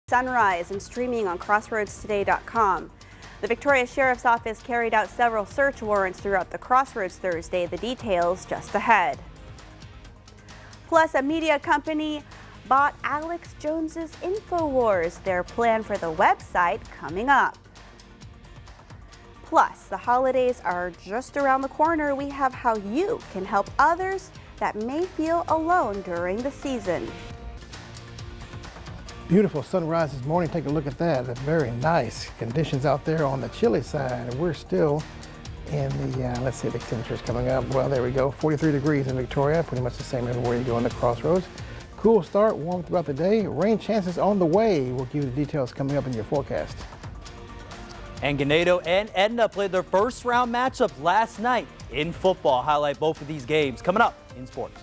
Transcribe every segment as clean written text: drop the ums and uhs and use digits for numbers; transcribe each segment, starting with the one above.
Sunrise and streaming on crossroadstoday.com. The Victoria Sheriff's Office carried out several search warrants throughout the Crossroads Thursday. The details just ahead. Plus, a media company bought Alex Jones's InfoWars. Their plan for the website coming up. Plus, the holidays are just around the corner. We have how you can help others that may feel alone during the season. Beautiful sunrise this morning. Take a look at that. Very nice conditions out there on the chilly side. We're still in the, let's see the temperature's coming up. Well, there we go. 43 degrees in Victoria. Pretty much the same everywhere you go in the Crossroads. Cool start, warm throughout the day. Rain chances on the way. We'll give you the details coming up in your forecast. And Ganado and Edna played their first round matchup last night in football. Highlight both of these games coming up in sports.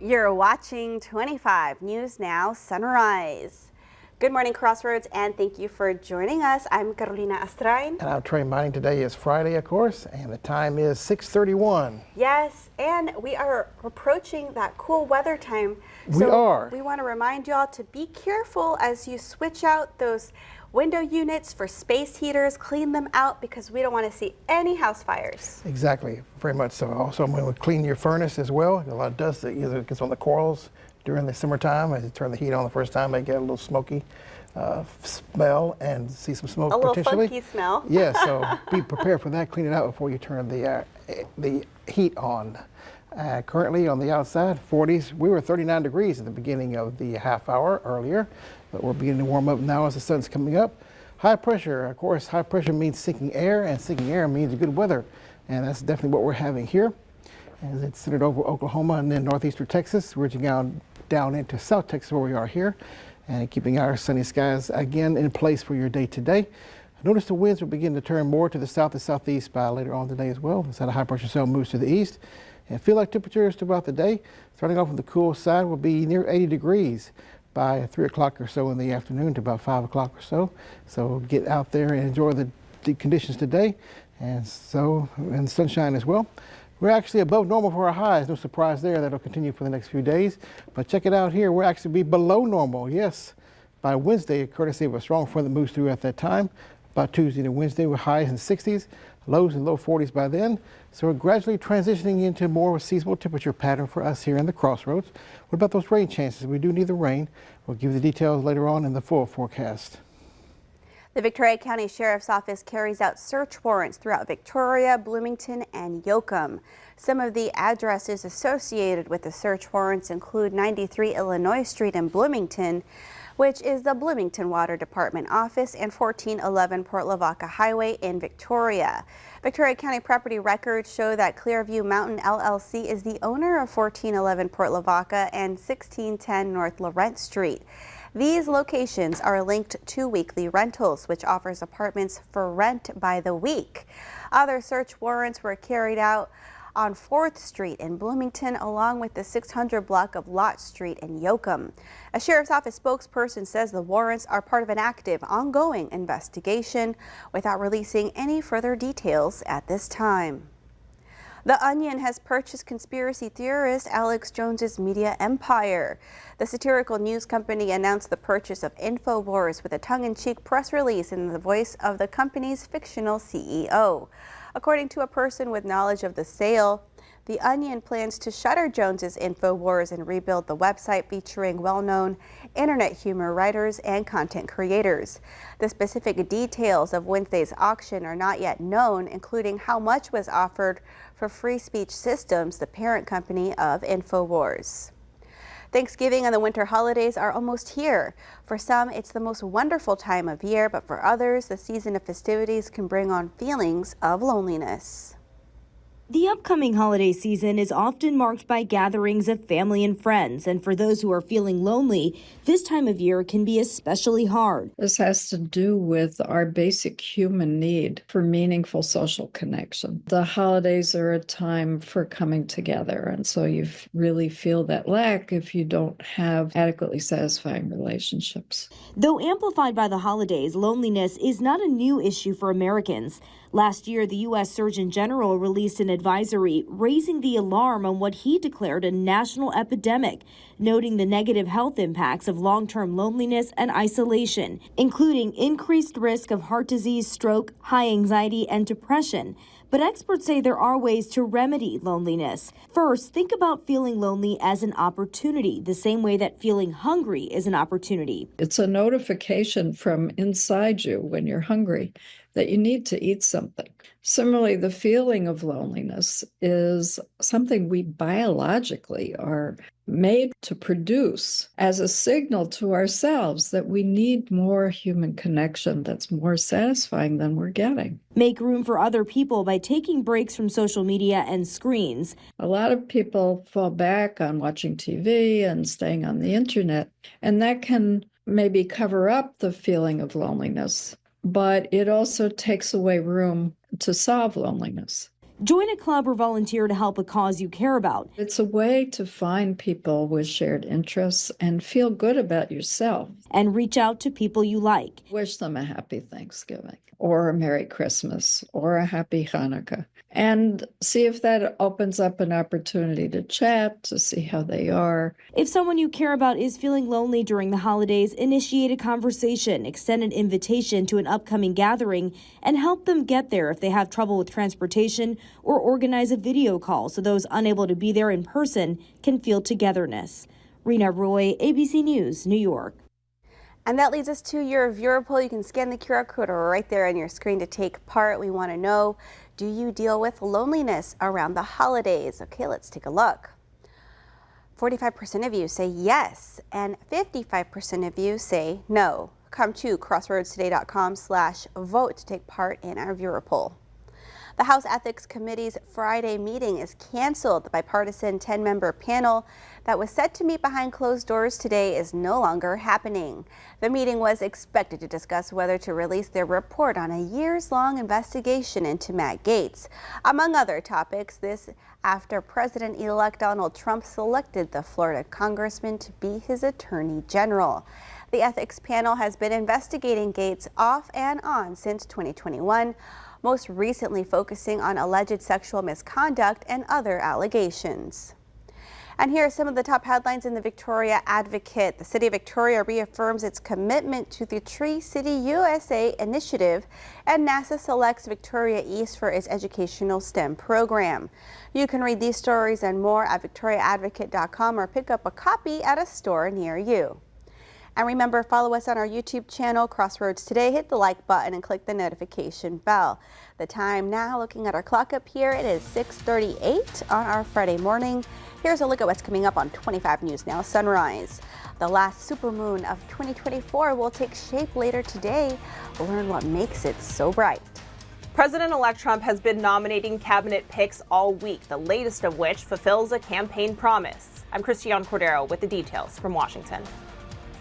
You're watching 25 News Now Sunrise. Good morning, Crossroads, and thank you for joining us. I'm Carolina Astrain. And I'm Trey Mining. Today is Friday, of course, and the time is 6:31. Yes, and we are approaching that cool weather time. We are. We want to remind y'all to be careful as you switch out those window units for space heaters. Clean them out because we don't want to see any house fires. Exactly, very much so. Also, I'm going to clean your furnace as well. A lot of dust that either gets on the coils during the summertime. As you turn the heat on the first time, they get a little smoky smell and see some smoke potentially. A little funky smell. Yeah, so be prepared for that. Clean it out before you turn the heat on. Currently on the outside, 40s. We were 39 degrees at the beginning of the half hour earlier, but we're beginning to warm up now as the sun's coming up. High pressure, of course, high pressure means sinking air, and sinking air means good weather. And that's definitely what we're having here. As it's centered over Oklahoma and then northeastern Texas, reaching out down into South Texas where we are here, and keeping our sunny skies again in place for your day today. Notice the winds will begin to turn more to the south and southeast by later on today as well, as that high pressure cell moves to the east. And feel like temperatures throughout the day, starting off on the cool side, will be near 80 degrees by 3 o'clock or so in the afternoon to about 5 o'clock or so. So get out there and enjoy the conditions today, and sunshine as well. We're actually above normal for our highs. No surprise there. That'll continue for the next few days. But check it out here. We'll actually be below normal. Yes, by Wednesday, courtesy of a strong front that moves through at that time. By Tuesday to Wednesday, with highs in 60s, lows in low 40s by then. So we're gradually transitioning into more of a seasonal temperature pattern for us here in the Crossroads. What about those rain chances? We do need the rain. We'll give you the details later on in the full forecast. The Victoria County Sheriff's Office carries out search warrants throughout Victoria, Bloomington, and Yoakum. Some of the addresses associated with the search warrants include 93 Illinois Street in Bloomington, which is the Bloomington Water Department office, and 1411 Port Lavaca Highway in Victoria. Victoria County property records show that Clearview Mountain LLC is the owner of 1411 Port Lavaca and 1610 North Laurent Street. These locations are linked to Weekly Rentals, which offers apartments for rent by the week. Other search warrants were carried out on 4th Street in Bloomington, along with the 600 block of Lott Street in Yoakum. A Sheriff's Office spokesperson says the warrants are part of an active, ongoing investigation without releasing any further details at this time. The Onion has purchased conspiracy theorist Alex Jones's media empire. The satirical news company announced the purchase of InfoWars with a tongue-in-cheek press release in the voice of the company's fictional CEO. According to a person with knowledge of the sale, The Onion plans to shutter Jones's InfoWars and rebuild the website featuring well-known internet humor writers and content creators. The specific details of Wednesday's auction are not yet known, including how much was offered for Free Speech Systems, the parent company of InfoWars. Thanksgiving and the winter holidays are almost here. For some, it's the most wonderful time of year, but for others, the season of festivities can bring on feelings of loneliness. The upcoming holiday season is often marked by gatherings of family and friends, and for those who are feeling lonely, this time of year can be especially hard. This has to do with our basic human need for meaningful social connection. The holidays are a time for coming together, and so you really feel that lack if you don't have adequately satisfying relationships. Though amplified by the holidays, loneliness is not a new issue for Americans. Last year, the U.S. Surgeon General released an advisory, raising the alarm on what he declared a national epidemic, noting the negative health impacts of long-term loneliness and isolation, including increased risk of heart disease, stroke, high anxiety, and depression. But experts say there are ways to remedy loneliness. First, think about feeling lonely as an opportunity, the same way that feeling hungry is an opportunity. It's a notification from inside you when you're hungry that you need to eat something. Similarly, the feeling of loneliness is something we biologically are made to produce as a signal to ourselves that we need more human connection that's more satisfying than we're getting. Make room for other people by taking breaks from social media and screens. A lot of people fall back on watching TV and staying on the internet, and that can maybe cover up the feeling of loneliness, but it also takes away room to solve loneliness. Join a club or volunteer to help a cause you care about. It's a way to find people with shared interests and feel good about yourself. And reach out to people you like. Wish them a happy Thanksgiving or a Merry Christmas or a Happy Hanukkah. And see if that opens up an opportunity to chat, to see how they are. If someone you care about is feeling lonely during the holidays, initiate a conversation, extend an invitation to an upcoming gathering, and help them get there if they have trouble with transportation, or organize a video call so those unable to be there in person can feel togetherness. Rena Roy, ABC News, New York. And that leads us to your viewer poll. You can scan the QR code right there on your screen to take part. We want to know, do you deal with loneliness around the holidays? Okay, let's take a look. 45% of you say yes, and 55% of you say no. Come to crossroadstoday.com/vote to take part in our viewer poll. The House Ethics Committee's Friday meeting is canceled. The bipartisan 10-member panel that was set to meet behind closed doors today is no longer happening. The meeting was expected to discuss whether to release their report on a years-long investigation into Matt Gaetz. Among other topics, this after President-elect Donald Trump selected the Florida congressman to be his attorney general. The ethics panel has been investigating Gaetz off and on since 2021. Most recently focusing on alleged sexual misconduct and other allegations. And here are some of the top headlines in the Victoria Advocate. The City of Victoria reaffirms its commitment to the Tree City USA initiative, and NASA selects Victoria East for its educational STEM program. You can read these stories and more at victoriaadvocate.com or pick up a copy at a store near you. And remember, follow us on our YouTube channel, Crossroads Today. Hit the like button and click the notification bell. The time now, looking at our clock up here, it is 6:38 on our Friday morning. Here's a look at what's coming up on 25 News Now Sunrise. The last supermoon of 2024 will take shape later today. We'll learn what makes it so bright. President-elect Trump has been nominating cabinet picks all week, the latest of which fulfills a campaign promise. I'm Christiane Cordero with the details from Washington.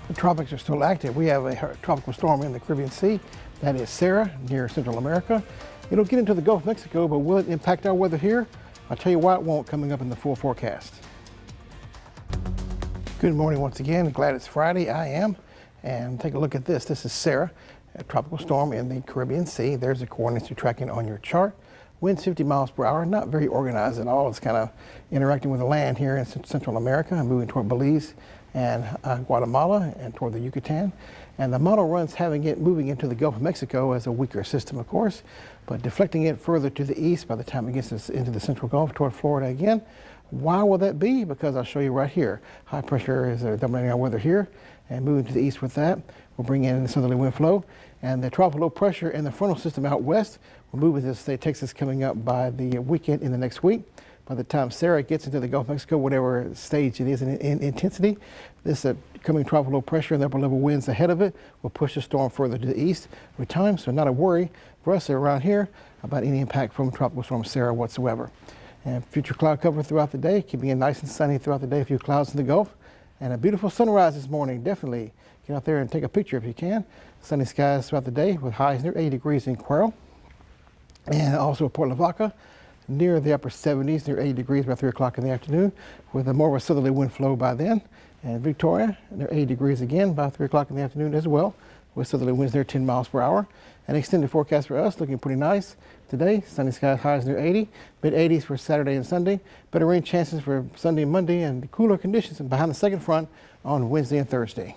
The tropics are still active. We have a tropical storm in the Caribbean Sea. That is Sarah, near Central America. It'll get into the Gulf of Mexico, but will it impact our weather here? I'll tell you why it won't coming up in the full forecast. Good morning once again. Glad it's Friday. I am. And take a look at this. This is Sarah, a tropical storm in the Caribbean Sea. There's the coordinates you're tracking on your chart. Winds 50 miles per hour, not very organized at all. It's kind of interacting with the land here in Central America and moving toward Belize and Guatemala and toward the Yucatan. And the model runs having it moving into the Gulf of Mexico as a weaker system, of course, but deflecting it further to the east by the time it gets into the central Gulf toward Florida again. Why will that be? Because I'll show you right here. High pressure is dominating our weather here, and moving to the east with that, we'll bring in the southerly wind flow, and the tropical low pressure in the frontal system out west will move into the state of Texas coming up by the weekend in the next week. By the time Sarah gets into the Gulf of Mexico, whatever stage it is in intensity, this coming tropical low pressure and the upper level winds ahead of it will push the storm further to the east with time. So not a worry for us around here about any impact from Tropical Storm Sarah whatsoever. And future cloud cover throughout the day, keeping it nice and sunny throughout the day. A few clouds in the Gulf, and a beautiful sunrise this morning. Definitely get out there and take a picture if you can. Sunny skies throughout the day with highs near 80 degrees in Cuero, and also Port Lavaca, near the upper 70s, near 80 degrees by 3 o'clock in the afternoon, with a more of a southerly wind flow by then. And Victoria, near 80 degrees again by 3 o'clock in the afternoon as well. with southerly winds near 10 miles per hour. An extended forecast for us looking pretty nice. Today, sunny skies, highs near 80, mid-80s for Saturday and Sunday. Better rain chances for Sunday and Monday, and cooler conditions behind the second front on Wednesday and Thursday.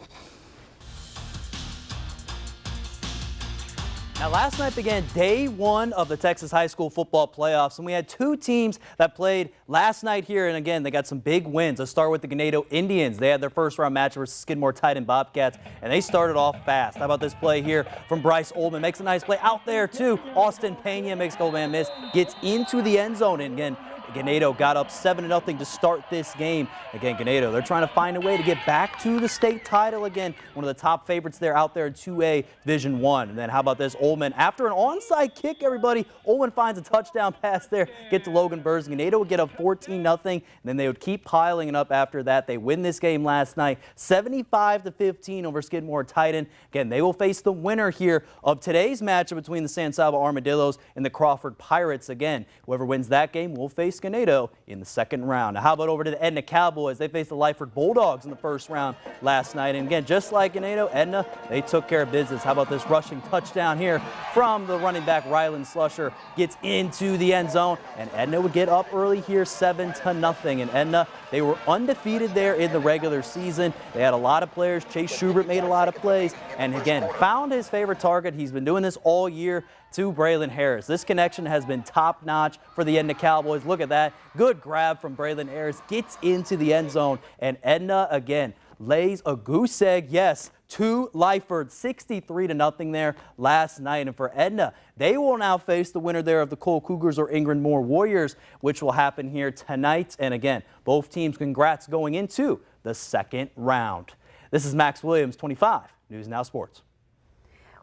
Now, last night began day one of the Texas high school football playoffs, and we had two teams that played last night here, and again, they got some big wins. Let's start with the Ganado Indians. They had their first round match versus Skidmore Titan Bobcats, and they started off fast. How about this play here from Bryce Ullman? Makes a nice play out there, too. Austin Pena makes a goal man miss, gets into the end zone, and again, Ganado got up 7-0 to start this game. Again, Ganado, they're trying to find a way to get back to the state title again. One of the top favorites there out there in 2A Division 1. And then how about this, Ullman, after an onside kick, everybody, Ullman finds a touchdown pass there, get to Logan Burrs. Ganado would get up 14-0, and then they would keep piling it up after that. They win this game last night, 75-15 over Skidmore Titan. Again, they will face the winner here of today's matchup between the San Saba Armadillos and the Crawford Pirates. Again, whoever wins that game will face Ganado in the second round. Now, how about over to the Edna Cowboys? They faced the Lyford Bulldogs in the first round last night. And again, just like Ganado, Edna, they took care of business. How about this rushing touchdown here from the running back, Rylan Slusher, gets into the end zone, and Edna would get up early here 7-0. And Edna, they were undefeated there in the regular season. They had a lot of players. Chase Schubert made a lot of plays, and again, found his favorite target. He's been doing this all year, to Braylon Harris. This connection has been top-notch for the Edna Cowboys. Look at that. Good grab from Braylon Harris. Gets into the end zone. And Edna, again, lays a goose egg, yes, to Lyford, 63-0 there last night. And for Edna, they will now face the winner there of the Cole Cougars or Ingram Moore Warriors, which will happen here tonight. And again, both teams, congrats going into the second round. This is Max Williams, 25 News Now Sports.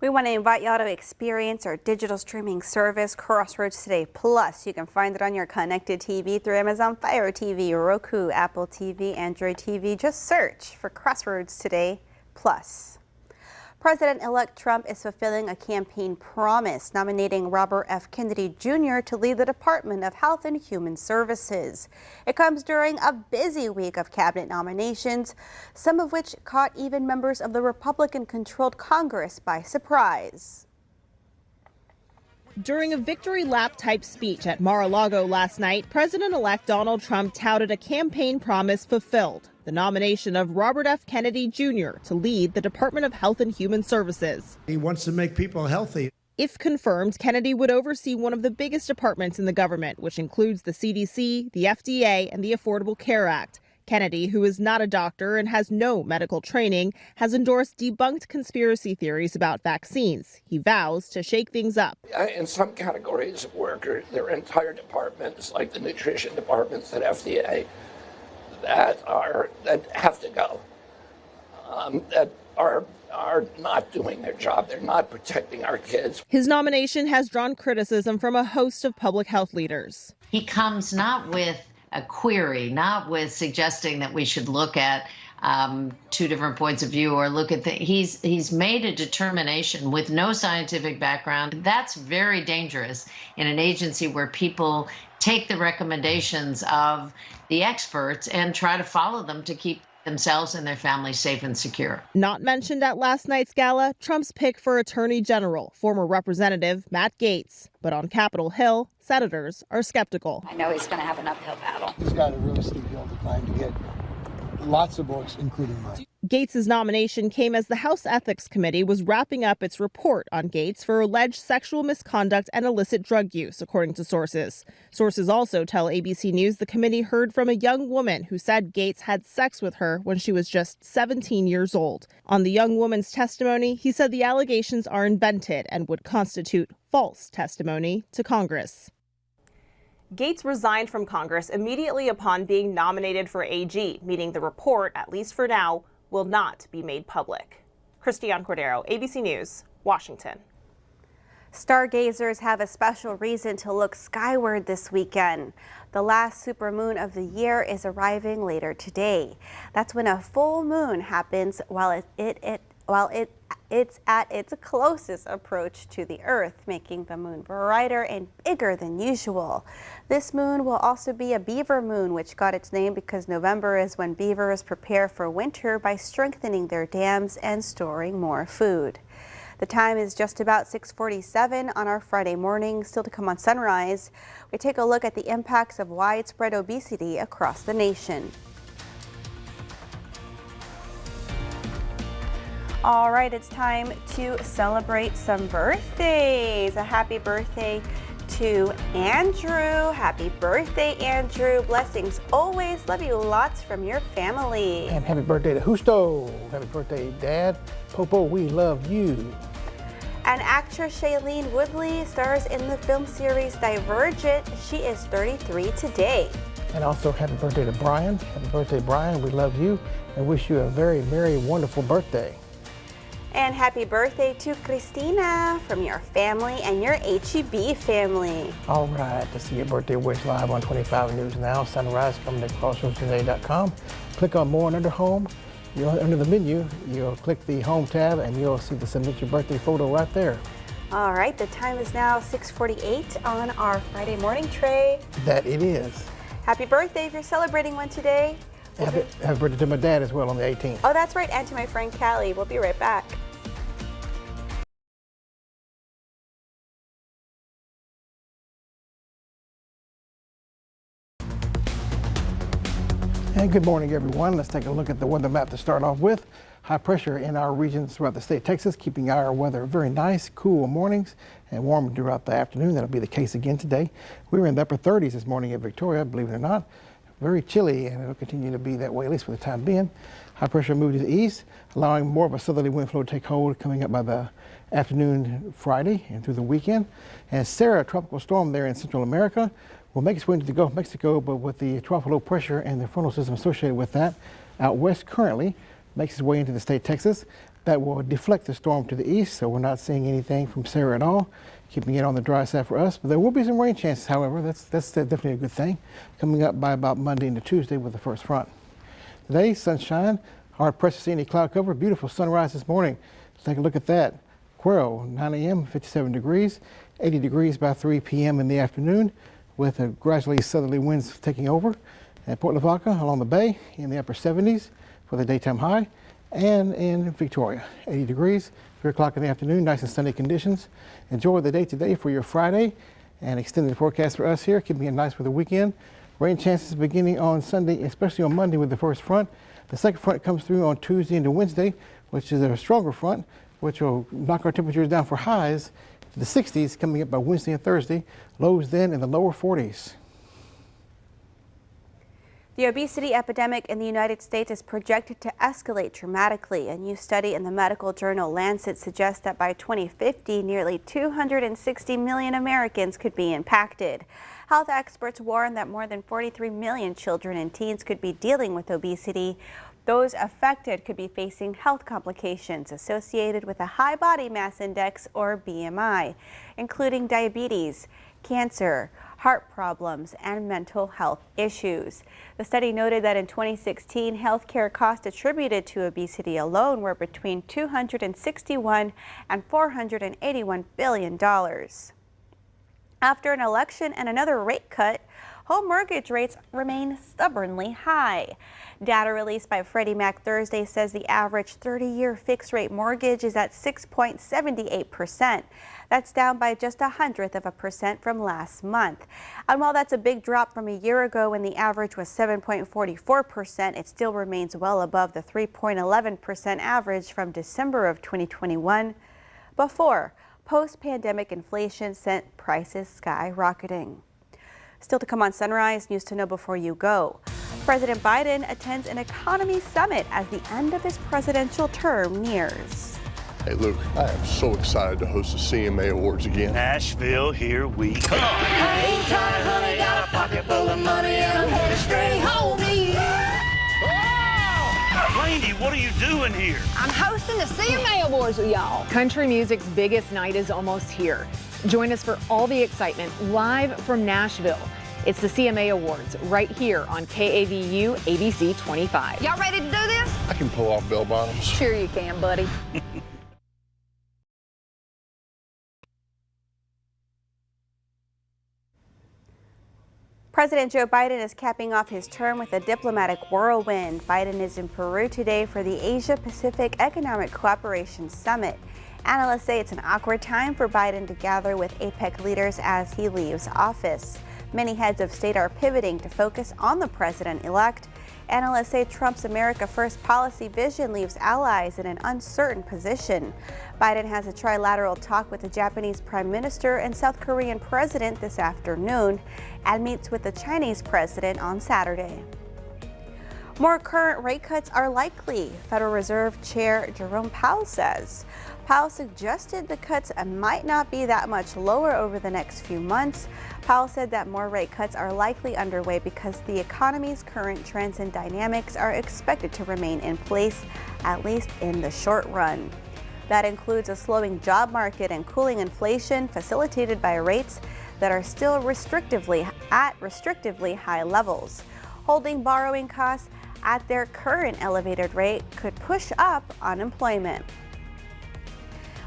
We want to invite y'all to experience our digital streaming service, Crossroads Today Plus. You can find it on your connected TV through Amazon Fire TV, Roku, Apple TV, Android TV. Just search for Crossroads Today Plus. President-elect Trump is fulfilling a campaign promise, nominating Robert F. Kennedy Jr. to lead the Department of Health and Human Services. It comes during a busy week of cabinet nominations, some of which caught even members of the Republican-controlled Congress by surprise. During a victory lap type speech at Mar-a-Lago last night, President-elect Donald Trump touted a campaign promise fulfilled: the nomination of Robert F. Kennedy Jr. to lead the Department of Health and Human Services. He wants to make people healthy. If confirmed, Kennedy would oversee one of the biggest departments in the government, which includes the CDC, the FDA, and the Affordable Care Act. Kennedy, who is not a doctor and has no medical training, has endorsed debunked conspiracy theories about vaccines. He vows to shake things up. In some categories of workers, there are entire departments, like the nutrition departments at FDA, that have to go, that are not doing their job. They're not protecting our kids. His nomination has drawn criticism from a host of public health leaders. He comes not with a query, not with suggesting that we should look at two different points of view or look at things. He's made a determination with no scientific background. That's very dangerous in an agency where people take the recommendations of the experts and try to follow them to keep themselves and their families safe and secure. Not mentioned at last night's gala, Trump's pick for Attorney General, former Representative Matt Gaetz. But on Capitol Hill, senators are skeptical. I know he's going to have an uphill battle. He's got a really steep hill to climb to get lots of votes, including mine. Gaetz's nomination came as the House Ethics Committee was wrapping up its report on Gaetz for alleged sexual misconduct and illicit drug use, according to sources. Sources also tell ABC News the committee heard from a young woman who said Gaetz had sex with her when she was just 17 years old. On the young woman's testimony, he said the allegations are invented and would constitute false testimony to Congress. Gaetz resigned from Congress immediately upon being nominated for AG, meaning the report, at least for now, will not be made public. Christiane Cordero, ABC News, Washington. Stargazers have a special reason to look skyward this weekend. The last supermoon of the year is arriving later today. That's when a full moon happens while it It's at its closest approach to the Earth, making the moon brighter and bigger than usual. This moon will also be a beaver moon, which got its name because November is when beavers prepare for winter by strengthening their dams and storing more food. The time is just about 6:47 on our Friday morning. Still to come on Sunrise, we take a look at the impacts of widespread obesity across the nation. All right, it's time to celebrate some birthdays. A happy birthday to Andrew. Happy birthday, Andrew. Blessings always. Love you lots from your family. And happy birthday to Justo. Happy birthday, Dad. Popo, we love you. And actress Shailene Woodley stars in the film series Divergent. She is 33 today. And also happy birthday to Brian. Happy birthday, Brian. We love you and wish you a very, very wonderful birthday. And happy birthday to Christina from your family and your HEB family. All right, to see your birthday wish live on 25 News Now, Sunrise, coming to crossroadstoday.com. Click on More and Under Home. Under the menu, you'll click the Home tab and you'll see the Submit Your Birthday photo right there. All right, the time is now 6:48 on our Friday morning tray. That it is. Happy birthday if you're celebrating one today. Happy birthday to my dad as well on the 18th. Oh, that's right, and to my friend Callie. We'll be right back. And good morning, everyone. Let's take a look at the weather map to start off with. High pressure in our regions throughout the state of Texas, keeping our weather very nice, cool mornings and warm throughout the afternoon. That'll be the case again today. We were in the upper 30s this morning at Victoria, believe it or not. Very chilly, and it'll continue to be that way, at least for the time being. High pressure moved to the east, allowing more of a southerly wind flow to take hold coming up by the afternoon Friday and through the weekend. And Sarah, a tropical storm there in Central America, will make its way into the Gulf of Mexico, but with the tropical low pressure and the frontal system associated with that out west currently, makes its way into the state of Texas. That will deflect the storm to the east, so we're not seeing anything from Sarah at all, keeping it on the dry side for us. But there will be some rain chances, however. That's definitely a good thing, coming up by about Monday into Tuesday with the first front. Today, sunshine, hard pressed to see any cloud cover, beautiful sunrise this morning. Let's take a look at that. Cuero, 9 a.m., 57 degrees, 80 degrees by 3 p.m. in the afternoon, with a gradually southerly winds taking over. At Port Lavaca along the bay in the upper 70s for the daytime high, and in Victoria, 80 degrees, 3 o'clock in the afternoon, nice and sunny conditions. Enjoy the day today for your Friday, and extended forecast for us here, keeping it nice for the weekend. Rain chances beginning on Sunday, especially on Monday with the first front. The second front comes through on Tuesday into Wednesday, which is a stronger front, which will knock our temperatures down for highs to the 60s coming up by Wednesday and Thursday. Lows then in the lower 40s. The obesity epidemic in the United States is projected to escalate dramatically. A new study in the medical journal Lancet suggests that by 2050, nearly 260 million Americans could be impacted. Health experts warn that more than 43 million children and teens could be dealing with obesity. Those affected could be facing health complications associated with a high body mass index, or BMI, including diabetes, cancer, heart problems, and mental health issues. The study noted that in 2016, healthcare costs attributed to obesity alone were between $261 and $481 billion. After an election and another rate cut, home mortgage rates remain stubbornly high. Data released by Freddie Mac Thursday says the average 30-year fixed-rate mortgage is at 6.78%. That's down by just 0.1% from last month. And while that's a big drop from a year ago when the average was 7.44%, it still remains well above the 3.11% average from December of 2021, before post-pandemic inflation sent prices skyrocketing. Still to come on Sunrise, news to know before you go. President Biden attends an economy summit as the end of his presidential term nears. Hey, Luke, I am so excited to host the CMA Awards again. Nashville, here we come. Hang tight, honey, got a pocket full of money and I'm headed straight home to you. Randy, what are you doing here? I'm hosting the CMA Awards with y'all. Country music's biggest night is almost here. Join us for all the excitement live from Nashville. It's the CMA Awards right here on KAVU ABC 25. Y'all ready to do this? I can pull off bell bottoms. Sure you can, buddy. President Joe Biden is capping off his term with a diplomatic whirlwind. Biden is in Peru today for the Asia-Pacific Economic Cooperation Summit. Analysts say it's an awkward time for Biden to gather with APEC leaders as he leaves office. Many heads of state are pivoting to focus on the president-elect. Analysts say Trump's America First policy vision leaves allies in an uncertain position. Biden has a trilateral talk with the Japanese Prime Minister and South Korean President this afternoon and meets with the Chinese President on Saturday. More current rate cuts are likely, Federal Reserve Chair Jerome Powell says. Powell suggested the cuts might not be that much lower over the next few months. Powell said that more rate cuts are likely underway because the economy's current trends and dynamics are expected to remain in place, at least in the short run. That includes a slowing job market and cooling inflation facilitated by rates that are still restrictively high levels. Holding borrowing costs at their current elevated rate could push up unemployment.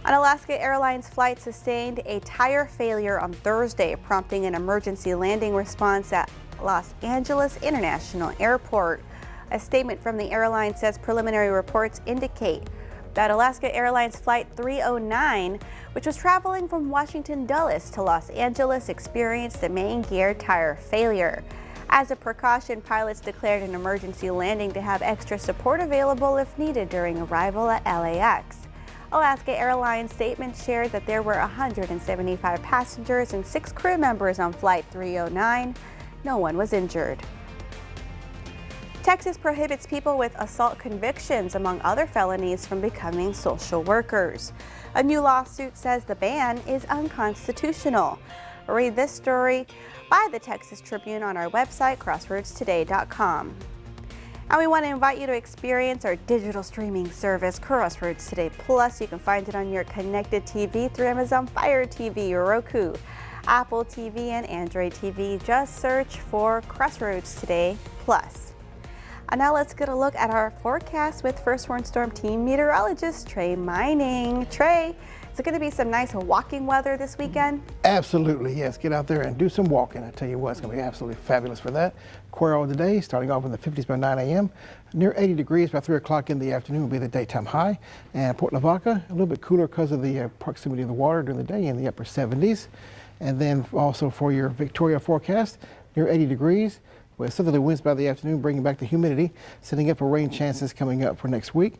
An Alaska Airlines flight sustained a tire failure on Thursday, prompting an emergency landing response at Los Angeles International Airport. A statement from the airline says preliminary reports indicate that Alaska Airlines Flight 309, which was traveling from Washington Dulles to Los Angeles, experienced the main gear tire failure. As a precaution, pilots declared an emergency landing to have extra support available if needed during arrival at LAX. Alaska Airlines statement shared that there were 175 passengers and 6 crew members on Flight 309. No one was injured. Texas prohibits people with assault convictions, among other felonies, from becoming social workers. A new lawsuit says the ban is unconstitutional. Read this story by the Texas Tribune on our website, crossroadstoday.com. And we want to invite you to experience our digital streaming service, Crossroads Today Plus. You can find it on your connected TV through Amazon Fire TV, Roku, Apple TV, and Android TV. Just search for Crossroads Today Plus. And now let's get a look at our forecast with First Warn Storm Team meteorologist Trey Mining. Trey, is it going to be some nice walking weather this weekend? Absolutely, yes. Get out there and do some walking. I tell you what, it's going to be absolutely fabulous for that. Cuero today, starting off in the 50s by 9 a.m. Near 80 degrees by 3 o'clock in the afternoon will be the daytime high. And Port Lavaca, a little bit cooler because of the proximity of the water during the day in the upper 70s. And then also for your Victoria forecast, near 80 degrees. With southerly winds by the afternoon, bringing back the humidity, setting up for rain chances coming up for next week.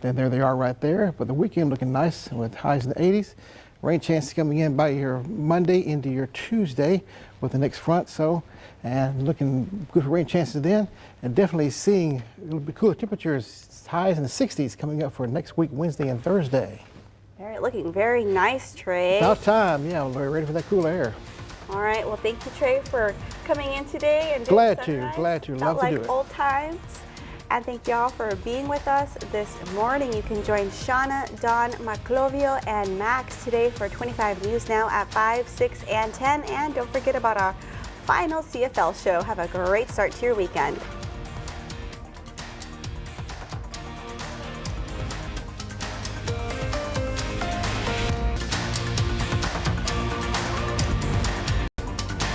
Then there they are right there. But the weekend looking nice with highs in the 80s. Rain chances coming in by your Monday into your Tuesday with the next front. So, and looking good for rain chances then. And definitely seeing a little bit cooler temperatures, highs in the 60s coming up for next week, Wednesday and Thursday. Looking very nice, Trey. About time, yeah, we're ready for that cool air. All right, well, thank you, Trey, for coming in today and glad to, love to do it. Old times. And thank y'all for being with us this morning. You can join Shauna, Dawn, Maclovio, and Max today for 25 News Now at 5, 6, and 10. And don't forget about our final CFL show. Have a great start to your weekend.